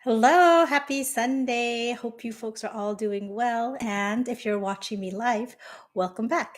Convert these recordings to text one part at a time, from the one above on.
Hello, happy Sunday. Hope you folks are all doing well. And if you're watching me live, welcome back.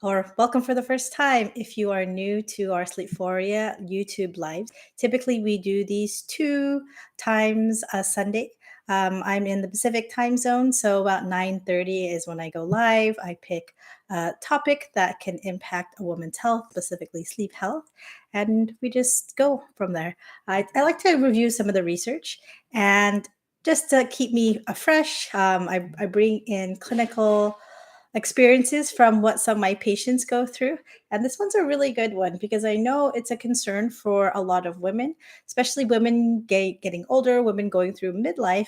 Or welcome for the first time if you are new to our Sleephoria YouTube lives. Typically, we do these two times a Sunday. I'm in the Pacific time zone, so about 9:30 is when I go live. I pick a topic that can impact a woman's health, specifically sleep health, and we just go from there. I like to review some of the research and just to keep me fresh, I bring in clinical experiences from what some of my patients go through. And this one's a really good one because I know it's a concern for a lot of women, especially women getting older, women going through midlife.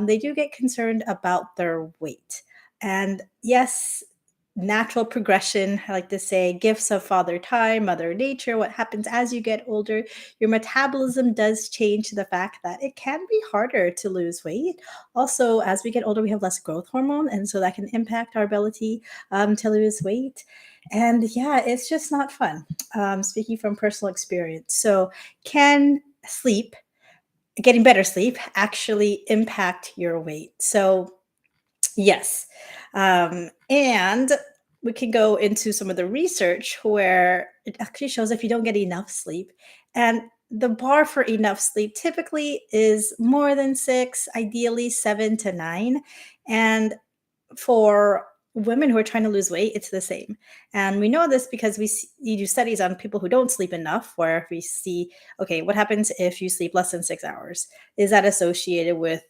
They do get concerned about their weight. And yes, natural progression, I like to say, gifts of Father Time, Mother Nature, what happens as you get older, your metabolism does change to the fact that it can be harder to lose weight. Also, as we get older, we have less growth hormone, and so that can impact our ability to lose weight. And yeah, it's just not fun. Speaking from personal experience. So, can sleep, getting better sleep, actually impact your weight? So, yes. And we can go into some of the research where it actually shows if you don't get enough sleep. And the bar for enough sleep typically is more than six, ideally 7 to 9. And for women who are trying to lose weight, it's the same. And we know this because you do studies on people who don't sleep enough, where we see, okay, what happens if you sleep less than 6 hours? Is that associated with,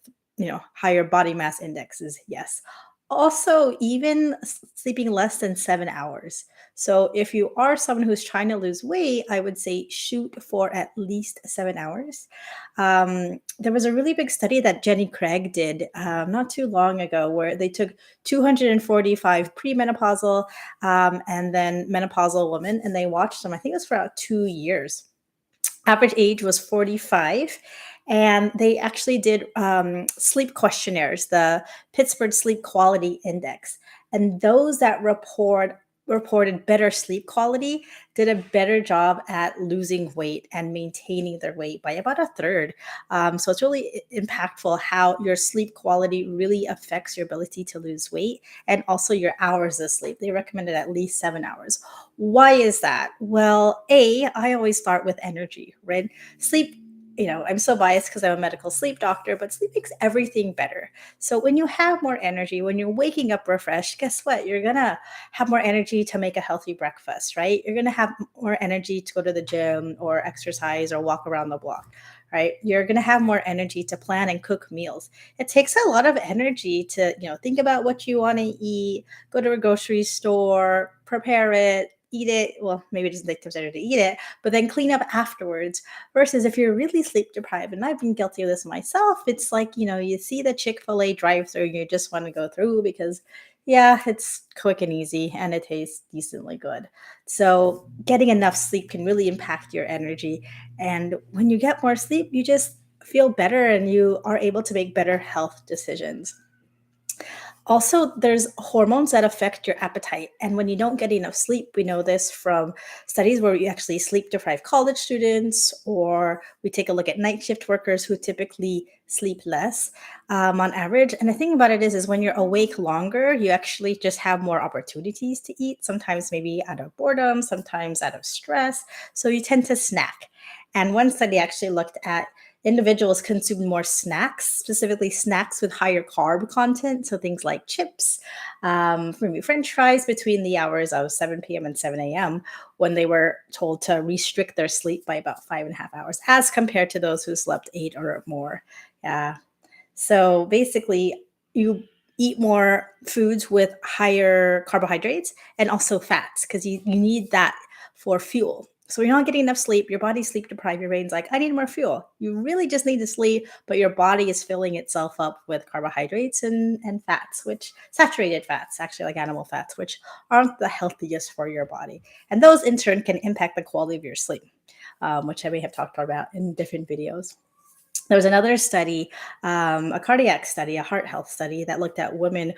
higher body mass indexes? Yes. Also, even sleeping less than 7 hours. So, if you are someone who's trying to lose weight, I would say shoot for at least 7 hours. There was a really big study that Jenny Craig did not too long ago where they took 245 premenopausal and then menopausal women and they watched them, I think it was for about 2 years. Average age was 45. And they actually did sleep questionnaires, the Pittsburgh Sleep Quality Index. And those that reported better sleep quality did a better job at losing weight and maintaining their weight by about a third. So it's really impactful how your sleep quality really affects your ability to lose weight and also your hours of sleep. They recommended at least 7 hours. Why is that? Well, I always start with energy, right? Sleep, I'm so biased because I'm a medical sleep doctor, but sleep makes everything better. So when you have more energy, when you're waking up refreshed, guess what? You're going to have more energy to make a healthy breakfast, right? You're going to have more energy to go to the gym or exercise or walk around the block, right? You're going to have more energy to plan and cook meals. It takes a lot of energy to, think about what you want to eat, go to a grocery store, prepare it, eat it. Well, maybe it doesn't take times better to eat it, but then clean up afterwards. Versus if you're really sleep deprived, and I've been guilty of this myself, it's like, you see the Chick-fil-A drive-through, you just want to go through because yeah, it's quick and easy and it tastes decently good. So, getting enough sleep can really impact your energy. And when you get more sleep, you just feel better and you are able to make better health decisions. Also, there's hormones that affect your appetite. And when you don't get enough sleep, we know this from studies where we actually sleep deprived college students, or we take a look at night shift workers who typically sleep less on average. And the thing about it is when you're awake longer, you actually just have more opportunities to eat, sometimes maybe out of boredom, sometimes out of stress. So you tend to snack. And one study actually looked at individuals consume more snacks, specifically snacks with higher carb content. So things like chips, maybe French fries between the hours of 7 p.m. and 7 a.m. when they were told to restrict their sleep by about 5.5 hours, as compared to those who slept 8 or more. Yeah. So basically, you eat more foods with higher carbohydrates and also fats because you need that for fuel. So you're not getting enough sleep, your body's sleep deprived, your brain's like, I need more fuel. You really just need to sleep, but your body is filling itself up with carbohydrates and fats, which saturated fats, actually like animal fats, which aren't the healthiest for your body. And those in turn can impact the quality of your sleep, which I may have talked about in different videos. There was another study, a cardiac study, a heart health study that looked at women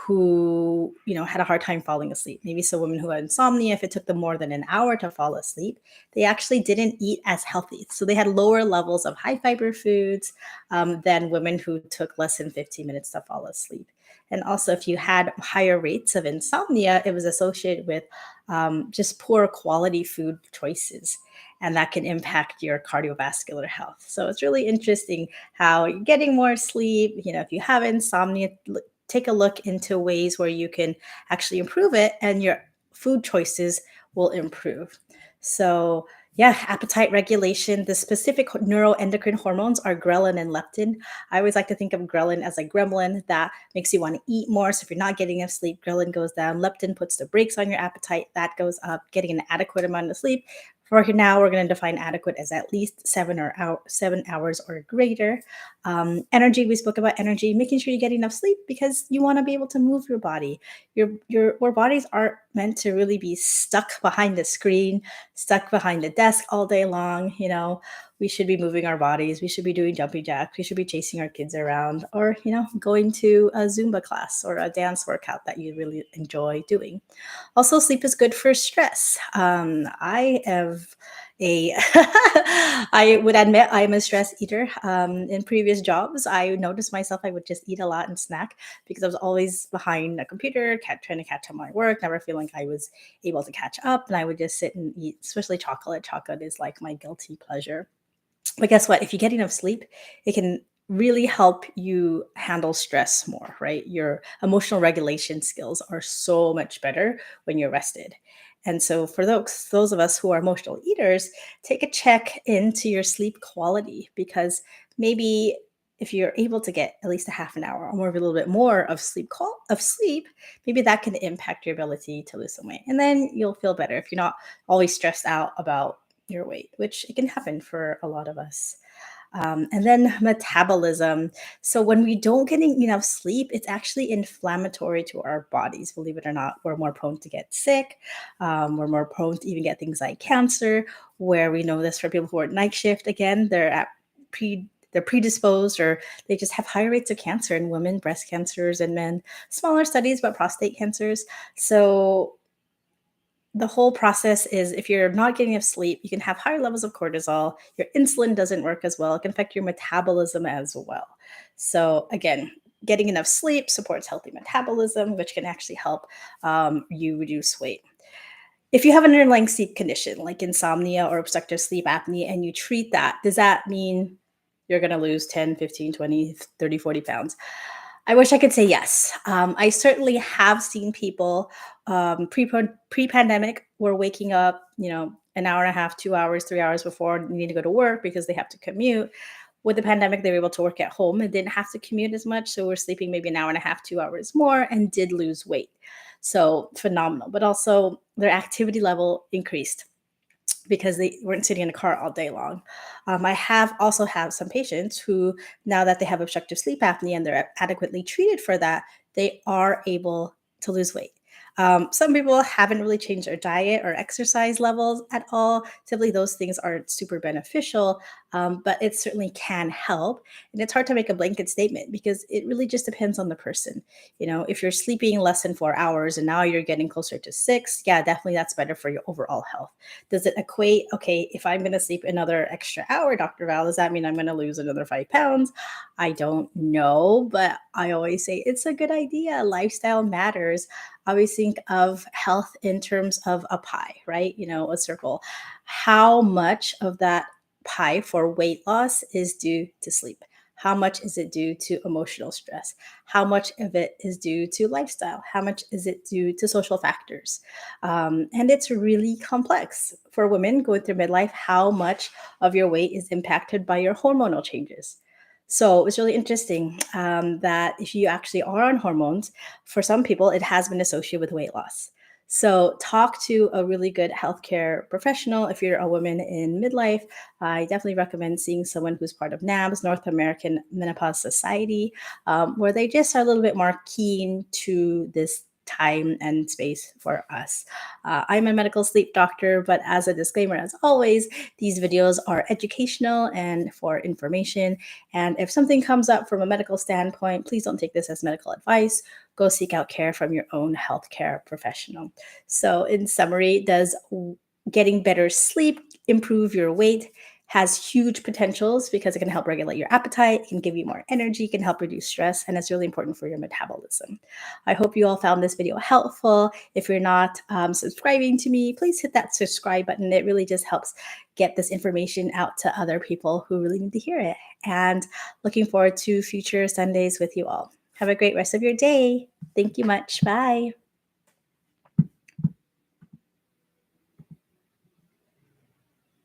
who, had a hard time falling asleep. Maybe some women who had insomnia, if it took them more than an hour to fall asleep, they actually didn't eat as healthy. So they had lower levels of high fiber foods than women who took less than 15 minutes to fall asleep. And also, if you had higher rates of insomnia, it was associated with just poor quality food choices. And that can impact your cardiovascular health. So it's really interesting how you're getting more sleep. If you have insomnia, take a look into ways where you can actually improve it and your food choices will improve. So, yeah, appetite regulation. The specific neuroendocrine hormones are ghrelin and leptin. I always like to think of ghrelin as a gremlin that makes you want to eat more. So if you're not getting enough sleep, ghrelin goes down. Leptin puts the brakes on your appetite. That goes up. Getting an adequate amount of sleep. For now, we're going to define adequate as at least 7 hours or greater. Energy, we spoke about energy, making sure you get enough sleep because you want to be able to move your body. Our bodies aren't meant to really be stuck behind the screen, stuck behind the desk all day long. We should be moving our bodies. We should be doing jumping jacks. We should be chasing our kids around, or going to a Zumba class or a dance workout that you really enjoy doing. Also, sleep is good for stress. I have a, I would admit I am a stress eater. In previous jobs, I noticed myself I would just eat a lot and snack because I was always behind a computer, trying to catch up my work, never feeling like I was able to catch up. And I would just sit and eat, especially chocolate. Chocolate is like my guilty pleasure. But guess what? If you get enough sleep, it can really help you handle stress more, right? Your emotional regulation skills are so much better when you're rested. And so for those of us who are emotional eaters, take a check into your sleep quality because maybe if you're able to get at least a half an hour or more, a little bit more of sleep, maybe that can impact your ability to lose some weight. And then you'll feel better if you're not always stressed out about your weight, which it can happen for a lot of us. And then metabolism. So when we don't get enough sleep, it's actually inflammatory to our bodies. Believe it or not, we're more prone to get sick. We're more prone to even get things like cancer. Where we know this for people who are night shift. Again, they're predisposed or they just have higher rates of cancer in women, breast cancers, and men. Smaller studies about prostate cancers. So the whole process is if you're not getting enough sleep, you can have higher levels of cortisol. Your insulin doesn't work as well. It can affect your metabolism as well. So, again, getting enough sleep supports healthy metabolism, which can actually help you reduce weight. If you have an underlying sleep condition like insomnia or obstructive sleep apnea and you treat that, does that mean you're going to lose 10, 15, 20, 30, 40 pounds? I wish I could say yes. I certainly have seen people pre-pandemic were waking up, an hour and a half, 2 hours, 3 hours before needing to go to work because they have to commute. With the pandemic, they were able to work at home and didn't have to commute as much. So we're sleeping maybe an hour and a half, 2 hours more and did lose weight. So phenomenal. But also their activity level increased because they weren't sitting in a car all day long. I have also have some patients who, now that they have obstructive sleep apnea and they're adequately treated for that, they are able to lose weight. Some people haven't really changed their diet or exercise levels at all. Typically, those things aren't super beneficial, but it certainly can help. And it's hard to make a blanket statement because it really just depends on the person. If you're sleeping less than 4 hours and now you're getting closer to 6, yeah, definitely that's better for your overall health. Does it equate, okay, if I'm going to sleep another extra hour, Dr. Val, does that mean I'm going to lose another 5 pounds? I don't know, but I always say it's a good idea. Lifestyle matters. I always think of health in terms of a pie, right? A circle. How much of that pie for weight loss is due to sleep? How much is it due to emotional stress? How much of it is due to lifestyle? How much is it due to social factors? And it's really complex for women going through midlife. How much of your weight is impacted by your hormonal changes? So it's really interesting that if you actually are on hormones, for some people, it has been associated with weight loss. So talk to a really good healthcare professional. If you're a woman in midlife, I definitely recommend seeing someone who's part of NAMS, North American Menopause Society, where they just are a little bit more keen to this time and space for us. I'm a medical sleep doctor, but as a disclaimer, as always, these videos are educational and for information. And if something comes up from a medical standpoint, please don't take this as medical advice. go seek out care from your own healthcare professional. So, in summary, does getting better sleep improve your weight? Has huge potentials because it can help regulate your appetite, it can give you more energy, it can help reduce stress, and it's really important for your metabolism. I hope you all found this video helpful. If you're not subscribing to me, please hit that subscribe button. It really just helps get this information out to other people who really need to hear it. And looking forward to future Sundays with you all. Have a great rest of your day. Thank you much. Bye.